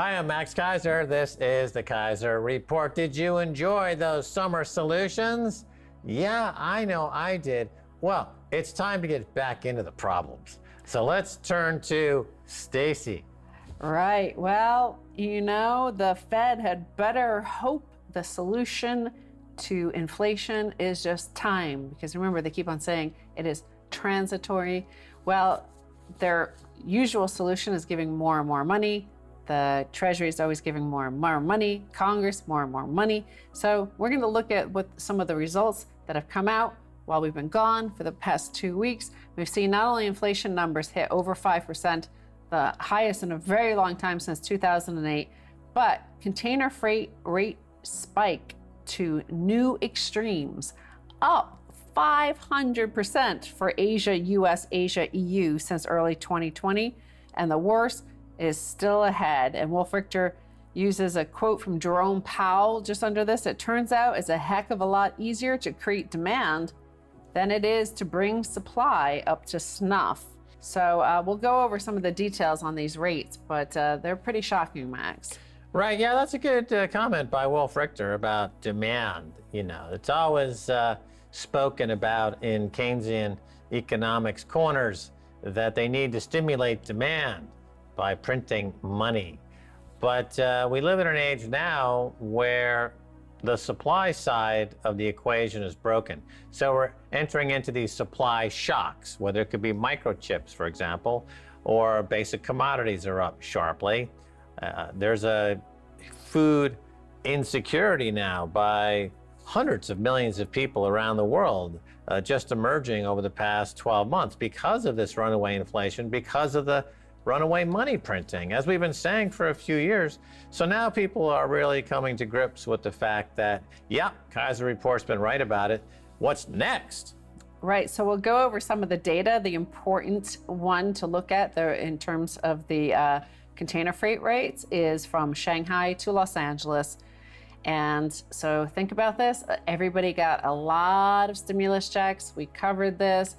Hi, I'm Max Keiser. This is the Keiser Report. Did you enjoy those summer solutions? Yeah, I know I did. Well, it's time to get back into the problems. So let's turn to Stacy. Right. Well, you know, the Fed had better hope the solution to inflation is just time, because remember, they keep on saying it is transitory. Well, their usual solution is giving more and more money. The Treasury is always giving more and more money, Congress more and more money. So we're going to look at what some of the results that have come out while we've been gone for the past 2 weeks. We've seen not only inflation numbers hit over 5%, the highest in a very long time since 2008, but container freight rate spike to new extremes, up 500% for Asia, US, Asia, EU since early 2020. And the worst is still ahead. And Wolf Richter uses a quote from Jerome Powell just under this. It turns out it's a heck of a lot easier to create demand than it is to bring supply up to snuff. So we'll go over some of the details on these rates, but they're pretty shocking, Max. Right, yeah, that's a good comment by Wolf Richter about demand. You know, it's always spoken about in Keynesian economics corners that they need to stimulate demand by printing money. But we live in an age now where the supply side of the equation is broken. So we're entering into these supply shocks, whether it could be microchips, for example, or basic commodities are up sharply. There's a food insecurity now by hundreds of millions of people around the world, just emerging over the past 12 months because of this runaway inflation, because of the runaway money printing, as we've been saying for a few years. So now people are really coming to grips with the fact that, yeah, Keiser Report's been right about it. What's next? Right, so we'll go over some of the data. The important one to look at there in terms of the container freight rates is from Shanghai to Los Angeles. And so think about this. Everybody got a lot of stimulus checks. We covered this.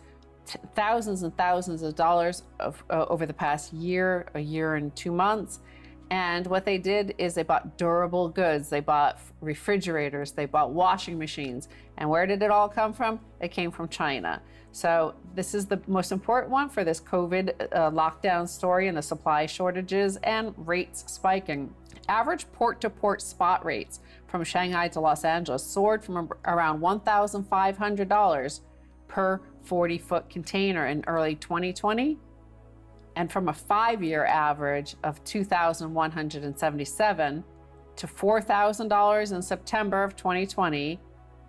Thousands and thousands of dollars over the past year, a year and 2 months. And what they did is they bought durable goods. They bought refrigerators, they bought washing machines. And where did it all come from? It came from China. So this is the most important one for this COVID lockdown story and the supply shortages and rates spiking. Average port-to-port spot rates from Shanghai to Los Angeles soared from around $1,500 per 40-foot container in early 2020, and from a 5-year average of $2,177 to $4,000 in September of 2020,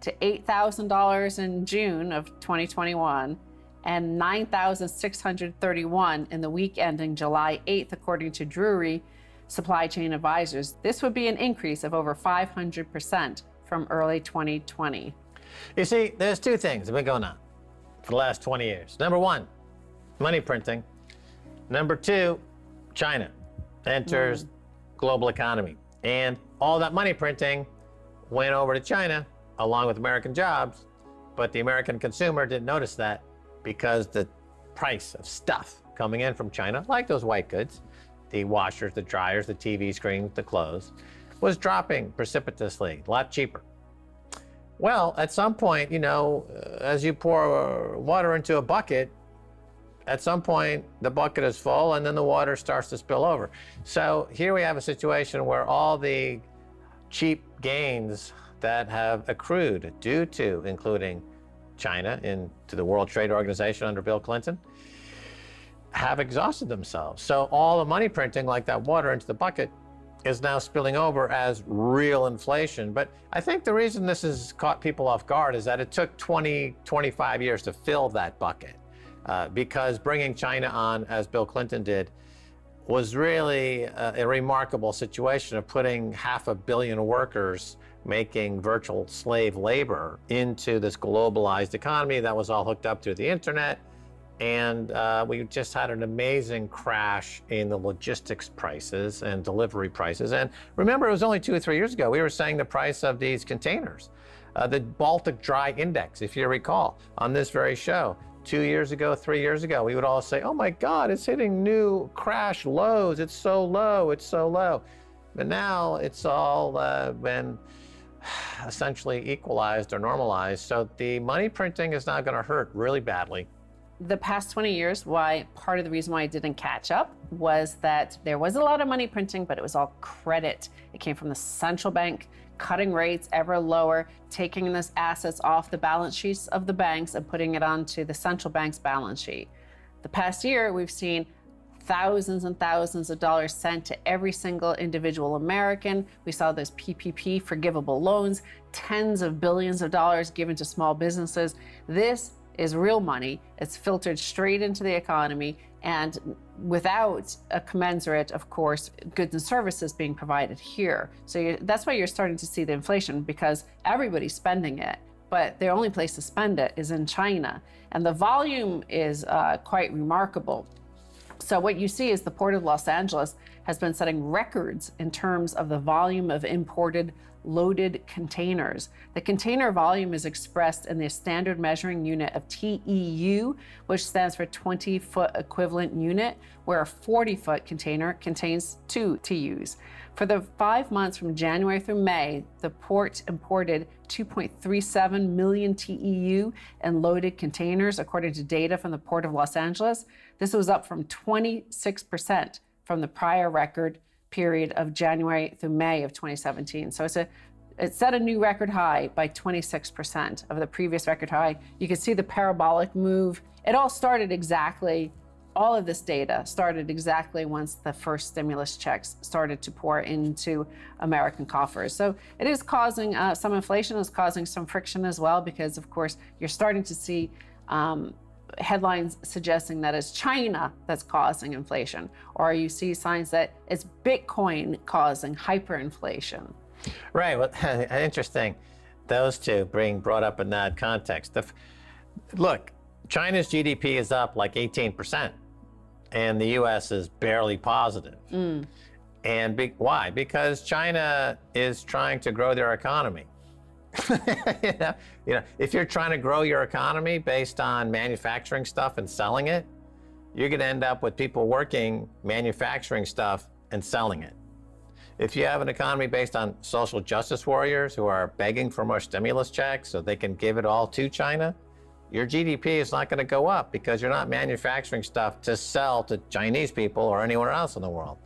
to $8,000 in June of 2021, and $9,631 in the week ending July 8th, according to Drury Supply Chain Advisors. This would be an increase of over 500% from early 2020. You see, there's two things that have been going on for the last 20 years. Number one, money printing. Number two, China enters global economy. And all that money printing went over to China along with American jobs, but the American consumer didn't notice that because the price of stuff coming in from China, like those white goods, the washers, the dryers, the TV screens, the clothes, was dropping precipitously, a lot cheaper. Well, at some point, you know, as you pour water into a bucket, at some point the bucket is full and then the water starts to spill over. So here we have a situation where all the cheap gains that have accrued due to including China into the World Trade Organization under Bill Clinton have exhausted themselves. So all the money printing, like that water into the bucket, is now spilling over as real inflation. But I think the reason this has caught people off guard is that it took 20, 25 years to fill that bucket. Because bringing China on, as Bill Clinton did, was really a remarkable situation of putting 500 million workers making virtual slave labor into this globalized economy that was all hooked up through the internet. And we just had an amazing crash in the logistics prices and delivery prices. And remember, it was only 2 or 3 years ago, we were saying the price of these containers, the Baltic Dry Index, if you recall, on this very show, 2 years ago, 3 years ago, we would all say, oh my God, it's hitting new crash lows. It's so low, it's so low. But now it's all been essentially equalized or normalized. So the money printing is now going to hurt really badly. The past 20 years, part of the reason why I didn't catch up was that there was a lot of money printing, but it was all credit. It came from the central bank, cutting rates ever lower, taking these assets off the balance sheets of the banks and putting it onto the central bank's balance sheet. The past year, we've seen thousands and thousands of dollars sent to every single individual American. We saw those PPP forgivable loans, tens of billions of dollars given to small businesses. This is real money. It's filtered straight into the economy, and without a commensurate, of course, goods and services being provided here. So that's why you're starting to see the inflation, because everybody's spending it, but the only place to spend it is in China. And the volume is quite remarkable. So what you see is the Port of Los Angeles has been setting records in terms of the volume of imported loaded containers. The container volume is expressed in the standard measuring unit of TEU, which stands for 20-foot equivalent unit, where a 40-foot container contains 2 TEUs. For the 5 months from January through May, the port imported 2.37 million TEU in loaded containers, according to data from the Port of Los Angeles. This was up from 26% from the prior record period of January through May of 2017. So it set a new record high by 26% of the previous record high. You can see the parabolic move. It all started exactly, all of this data started exactly once the first stimulus checks started to pour into American coffers. So it is causing some inflation, is causing some friction as well, because of course you're starting to see headlines suggesting that it's China that's causing inflation, or you see signs that it's Bitcoin causing hyperinflation. Right. Well, interesting. Those two being brought up in that context. Look, China's GDP is up like 18%, and the U.S. is barely positive. And why? Because China is trying to grow their economy. If you're trying to grow your economy based on manufacturing stuff and selling it, you're going to end up with people working, manufacturing stuff, and selling it. If you have an economy based on social justice warriors who are begging for more stimulus checks so they can give it all to China, your GDP is not going to go up because you're not manufacturing stuff to sell to Chinese people or anywhere else in the world.